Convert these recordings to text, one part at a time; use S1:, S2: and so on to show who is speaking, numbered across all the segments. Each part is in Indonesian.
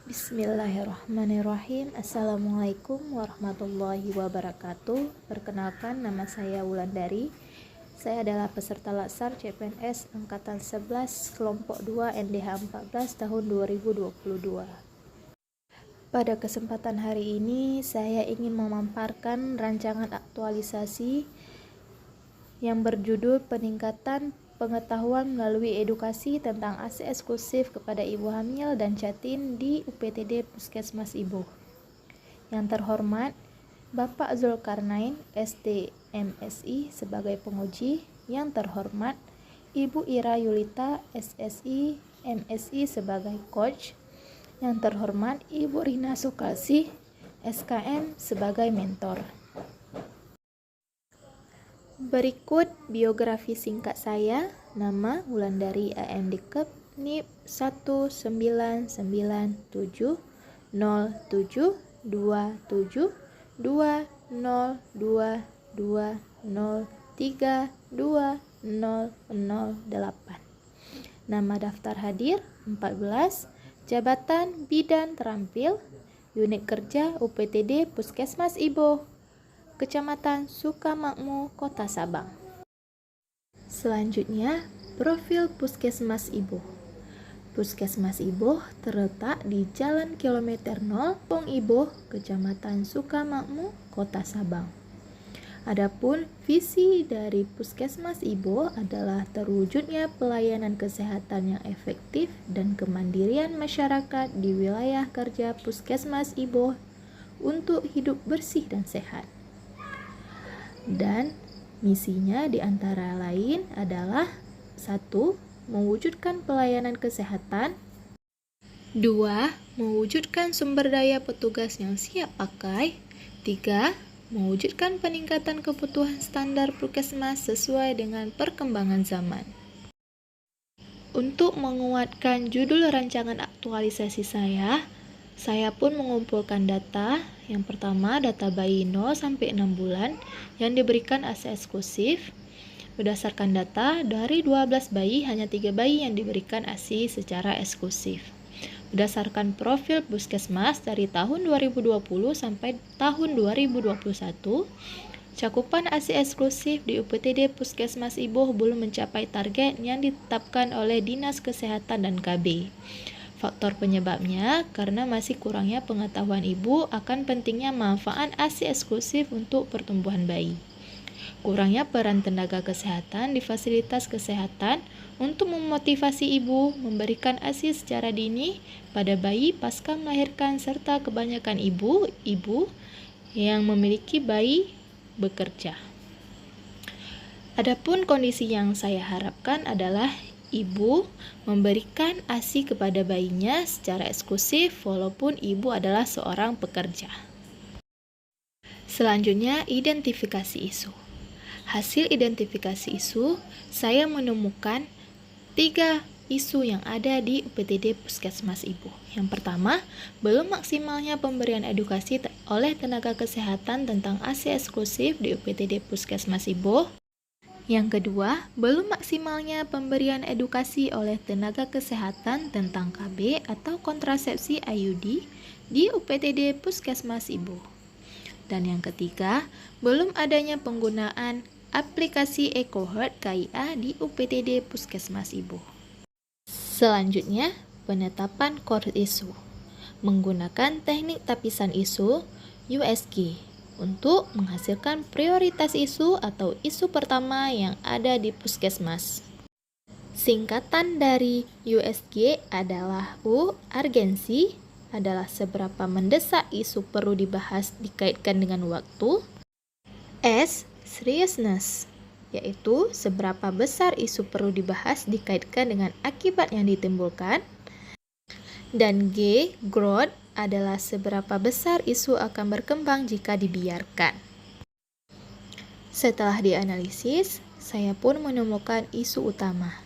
S1: Bismillahirrahmanirrahim. Assalamualaikum warahmatullahi wabarakatuh. Perkenalkan, nama saya Wulandari. Saya adalah peserta Latsar CPNS Angkatan 11 Kelompok 2 NDH 14 tahun 2022. Pada kesempatan hari ini, saya ingin memaparkan rancangan aktualisasi yang berjudul peningkatan pengetahuan melalui edukasi tentang ASI eksklusif kepada ibu hamil dan janin di UPTD Puskesmas Iboh. Yang terhormat Bapak Zulkarnain SDMSI sebagai penguji, yang terhormat Ibu Ira Yulita SSI MSI sebagai coach, yang terhormat Ibu Rina Sukasih SKM sebagai mentor. Berikut biografi singkat saya. Nama Wulandari AMDKEP NIP 1972720203008. Nama daftar hadir 14. Jabatan Bidan Terampil, Unit Kerja UPTD Puskesmas Iboh, Kecamatan Sukamakmur, Kota Sabang. Selanjutnya, profil Puskesmas Iboh. Puskesmas Iboh terletak di Jalan Kilometer 0, Pong Iboh, Kecamatan Sukamakmur, Kota Sabang. Adapun visi dari Puskesmas Iboh adalah terwujudnya pelayanan kesehatan yang efektif dan kemandirian masyarakat di wilayah kerja Puskesmas Iboh untuk hidup bersih dan sehat. Dan misinya diantara lain adalah 1. Mewujudkan pelayanan kesehatan. 2. Mewujudkan sumber daya petugas yang siap pakai. 3. Mewujudkan peningkatan kebutuhan standar puskesmas sesuai dengan perkembangan zaman. Untuk menguatkan judul rancangan aktualisasi saya pun mengumpulkan data. Yang pertama, data bayi 0 sampai 6 bulan yang diberikan ASI eksklusif. Berdasarkan data, dari 12 bayi, hanya 3 bayi yang diberikan ASI secara eksklusif. Berdasarkan profil puskesmas dari tahun 2020 sampai tahun 2021, cakupan ASI eksklusif di UPTD Puskesmas Iboh belum mencapai target yang ditetapkan oleh Dinas Kesehatan dan KB. Faktor penyebabnya karena masih kurangnya pengetahuan ibu akan pentingnya manfaat ASI eksklusif untuk pertumbuhan bayi. Kurangnya peran tenaga kesehatan di fasilitas kesehatan untuk memotivasi ibu memberikan ASI secara dini pada bayi pasca melahirkan, serta kebanyakan ibu yang memiliki bayi bekerja. Adapun kondisi yang saya harapkan adalah ibu memberikan ASI kepada bayinya secara eksklusif walaupun ibu adalah seorang pekerja. Selanjutnya, identifikasi isu. Hasil identifikasi isu, saya menemukan 3 isu yang ada di UPTD Puskesmas Iboh. Yang pertama, belum maksimalnya pemberian edukasi oleh tenaga kesehatan tentang ASI eksklusif di UPTD Puskesmas Iboh. Yang kedua, belum maksimalnya pemberian edukasi oleh tenaga kesehatan tentang KB atau kontrasepsi IUD di UPTD Puskesmas Iboh. Dan yang ketiga, belum adanya penggunaan aplikasi EcoHeart KIA di UPTD Puskesmas Iboh. Selanjutnya, penetapan core isu menggunakan teknik tapisan isu USG untuk menghasilkan prioritas isu atau isu pertama yang ada di puskesmas. Singkatan dari USG adalah U, urgensi, adalah seberapa mendesak isu perlu dibahas dikaitkan dengan waktu. S, seriousness, yaitu seberapa besar isu perlu dibahas dikaitkan dengan akibat yang ditimbulkan. Dan G, growth, adalah seberapa besar isu akan berkembang jika dibiarkan. Setelah dianalisis, saya pun menemukan isu utama,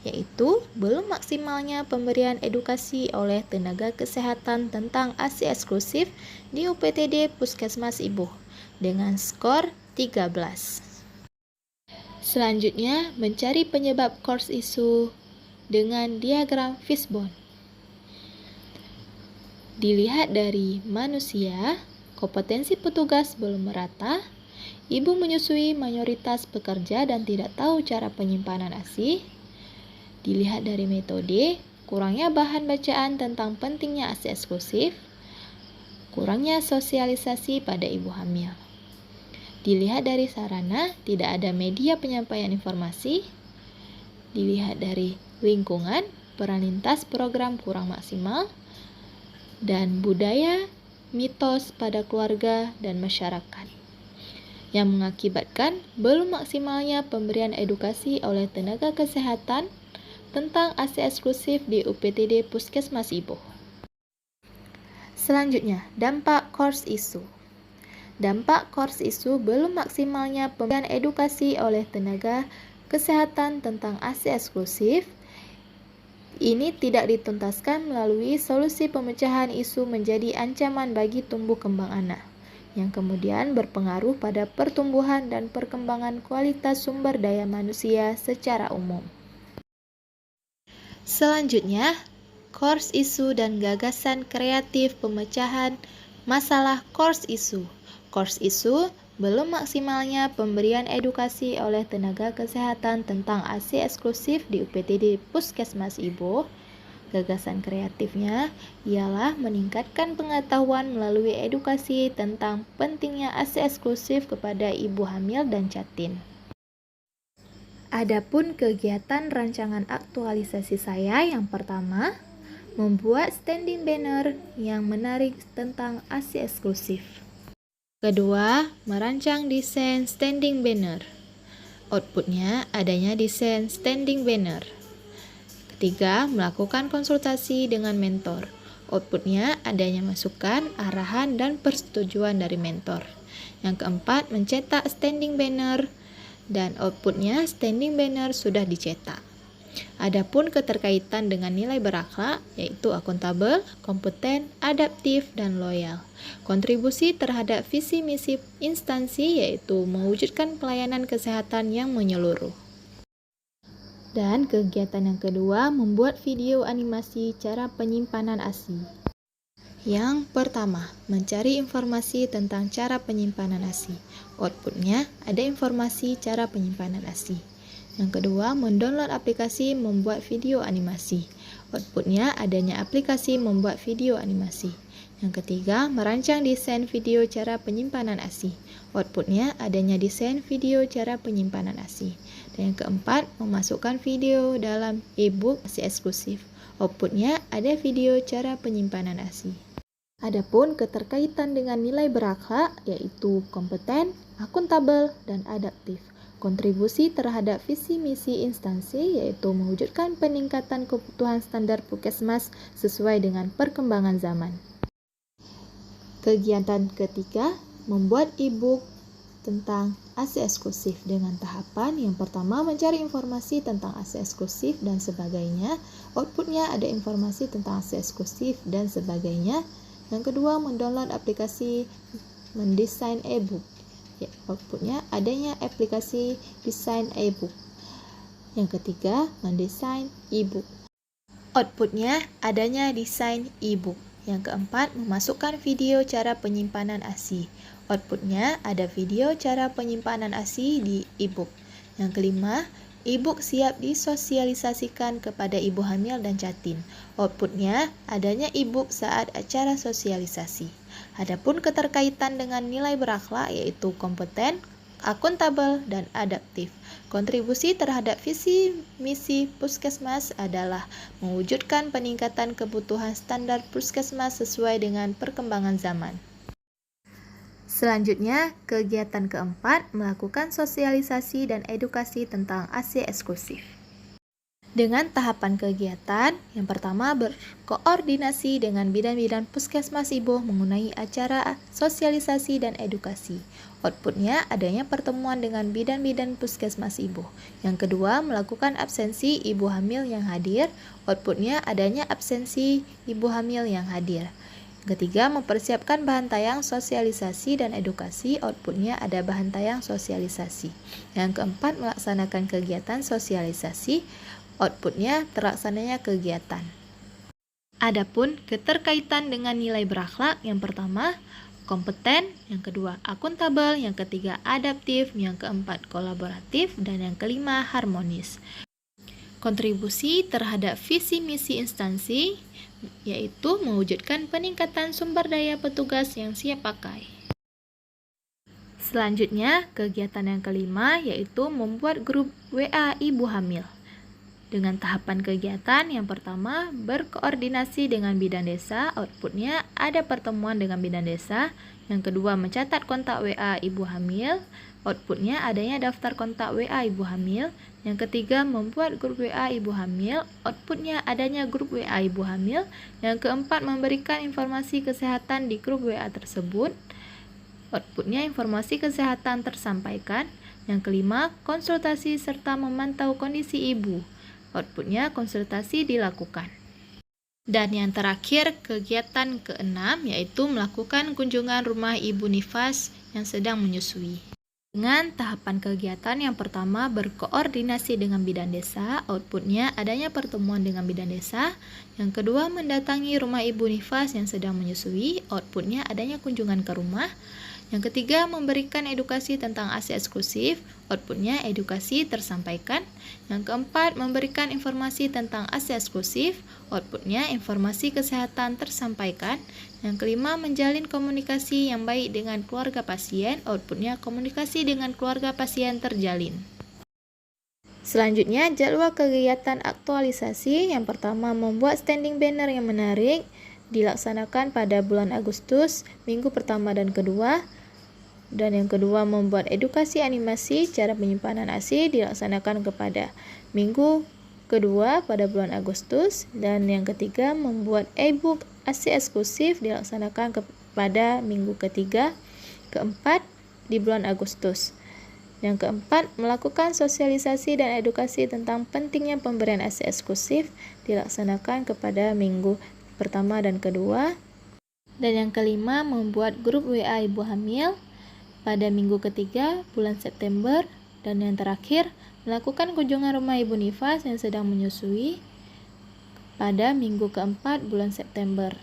S1: yaitu belum maksimalnya pemberian edukasi oleh tenaga kesehatan tentang ASI eksklusif di UPTD Puskesmas Iboh dengan skor 13. Selanjutnya, mencari penyebab core isu dengan diagram fishbone. Dilihat dari manusia, kompetensi petugas belum merata, ibu menyusui mayoritas pekerja dan tidak tahu cara penyimpanan ASI. Dilihat dari metode, kurangnya bahan bacaan tentang pentingnya ASI eksklusif, kurangnya sosialisasi pada ibu hamil. Dilihat dari sarana, tidak ada media penyampaian informasi. Dilihat dari lingkungan, peran lintas program kurang maksimal. Dan budaya, mitos pada keluarga dan masyarakat, yang mengakibatkan belum maksimalnya pemberian edukasi oleh tenaga kesehatan tentang ASI eksklusif di UPTD Puskesmas Ibu. Selanjutnya, dampak course isu. Dampak course isu belum maksimalnya pemberian edukasi oleh tenaga kesehatan tentang ASI eksklusif. Ini tidak dituntaskan melalui solusi pemecahan isu menjadi ancaman bagi tumbuh kembang anak, yang kemudian berpengaruh pada pertumbuhan dan perkembangan kualitas sumber daya manusia secara umum. Selanjutnya, course isu dan gagasan kreatif pemecahan masalah course isu. Course isu belum maksimalnya pemberian edukasi oleh tenaga kesehatan tentang ASI eksklusif di UPTD Puskesmas Ibu. Gagasan kreatifnya ialah meningkatkan pengetahuan melalui edukasi tentang pentingnya ASI eksklusif kepada ibu hamil dan janin. Adapun kegiatan rancangan aktualisasi saya yang pertama, membuat standing banner yang menarik tentang ASI eksklusif. Kedua, merancang desain standing banner. Outputnya adanya desain standing banner. Ketiga, melakukan konsultasi dengan mentor. Outputnya adanya masukan, arahan, dan persetujuan dari mentor. Yang keempat, mencetak standing banner. Dan outputnya standing banner sudah dicetak. Adapun keterkaitan dengan nilai berakhlak, yaitu akuntabel, kompeten, adaptif, dan loyal. Kontribusi terhadap visi misi instansi, yaitu mewujudkan pelayanan kesehatan yang menyeluruh. Dan kegiatan yang kedua, membuat video animasi cara penyimpanan ASI. Yang pertama, mencari informasi tentang cara penyimpanan ASI. Outputnya ada informasi cara penyimpanan ASI. Yang kedua, mendownload aplikasi membuat video animasi. Outputnya adanya aplikasi membuat video animasi. Yang ketiga, merancang desain video cara penyimpanan ASI. Outputnya adanya desain video cara penyimpanan ASI. Dan yang keempat, memasukkan video dalam e-book ASI eksklusif. Outputnya ada video cara penyimpanan ASI. Adapun keterkaitan dengan nilai berakhlak, yaitu kompeten, akuntabel, dan adaptif. Kontribusi terhadap visi misi instansi, yaitu mewujudkan peningkatan kebutuhan standar puskesmas sesuai dengan perkembangan zaman. Kegiatan ketiga, membuat e-book tentang ASI eksklusif dengan tahapan yang pertama, mencari informasi tentang ASI eksklusif dan sebagainya. Outputnya ada informasi tentang ASI eksklusif dan sebagainya. Yang kedua, mendownload aplikasi mendesain e-book. Outputnya adanya aplikasi desain e-book. Yang ketiga, mendesain e-book. Outputnya adanya desain e-book. Yang keempat, memasukkan video cara penyimpanan ASI. Outputnya ada video cara penyimpanan ASI di e-book. Yang kelima, e-book siap disosialisasikan kepada ibu hamil dan janin. Outputnya adanya e-book saat acara sosialisasi. Adapun keterkaitan dengan nilai berakhlak, yaitu kompeten, akuntabel, dan adaptif. Kontribusi terhadap visi misi puskesmas adalah mewujudkan peningkatan kebutuhan standar puskesmas sesuai dengan perkembangan zaman. Selanjutnya, kegiatan keempat, melakukan sosialisasi dan edukasi tentang ASI eksklusif. Dengan tahapan kegiatan, yang pertama berkoordinasi dengan bidan-bidan puskesmas ibu mengenai acara sosialisasi dan edukasi. Outputnya adanya pertemuan dengan bidan-bidan puskesmas ibu. Yang kedua, melakukan absensi ibu hamil yang hadir. Outputnya adanya absensi ibu hamil yang hadir. Ketiga, mempersiapkan bahan tayang sosialisasi dan edukasi. Outputnya ada bahan tayang sosialisasi. Yang keempat, melaksanakan kegiatan sosialisasi. Outputnya terlaksananya kegiatan. Adapun keterkaitan dengan nilai berakhlak, yang pertama kompeten, yang kedua akuntabel, yang ketiga adaptif, yang keempat kolaboratif, dan yang kelima harmonis. Kontribusi terhadap visi misi instansi yaitu mewujudkan peningkatan sumber daya petugas yang siap pakai. Selanjutnya, kegiatan yang kelima yaitu membuat grup WA ibu hamil. Dengan tahapan kegiatan, yang pertama berkoordinasi dengan bidan desa, outputnya ada pertemuan dengan bidan desa. Yang kedua mencatat kontak WA ibu hamil, outputnya adanya daftar kontak WA ibu hamil. Yang ketiga membuat grup WA ibu hamil, outputnya adanya grup WA ibu hamil. Yang keempat memberikan informasi kesehatan di grup WA tersebut, outputnya informasi kesehatan tersampaikan. Yang kelima konsultasi serta memantau kondisi ibu, outputnya konsultasi dilakukan. Dan yang terakhir, kegiatan keenam yaitu melakukan kunjungan rumah ibu nifas yang sedang menyusui. Dengan tahapan kegiatan yang pertama berkoordinasi dengan bidan desa, outputnya adanya pertemuan dengan bidan desa. Yang kedua mendatangi rumah ibu nifas yang sedang menyusui, outputnya adanya kunjungan ke rumah. Yang ketiga memberikan edukasi tentang ASI eksklusif, outputnya edukasi tersampaikan. Yang keempat memberikan informasi tentang ASI eksklusif, outputnya informasi kesehatan tersampaikan. Yang kelima menjalin komunikasi yang baik dengan keluarga pasien, outputnya komunikasi dengan keluarga pasien terjalin. Selanjutnya jadwal kegiatan aktualisasi. Yang pertama membuat standing banner yang menarik, dilaksanakan pada bulan Agustus, minggu pertama dan kedua. Dan yang kedua membuat edukasi animasi cara penyimpanan ASI, dilaksanakan kepada minggu kedua pada bulan Agustus. Dan yang ketiga membuat e-book ASI eksklusif, dilaksanakan kepada minggu ketiga keempat di bulan Agustus. Yang keempat melakukan sosialisasi dan edukasi tentang pentingnya pemberian ASI eksklusif, dilaksanakan kepada minggu pertama dan kedua. Dan yang kelima membuat grup WA ibu hamil pada minggu ketiga bulan September. Dan yang terakhir melakukan kunjungan rumah ibu nifas yang sedang menyusui pada minggu keempat bulan September.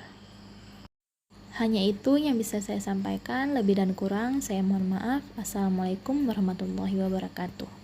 S1: Hanya itu yang bisa saya sampaikan, lebih dan kurang saya mohon maaf. Assalamualaikum warahmatullahi wabarakatuh.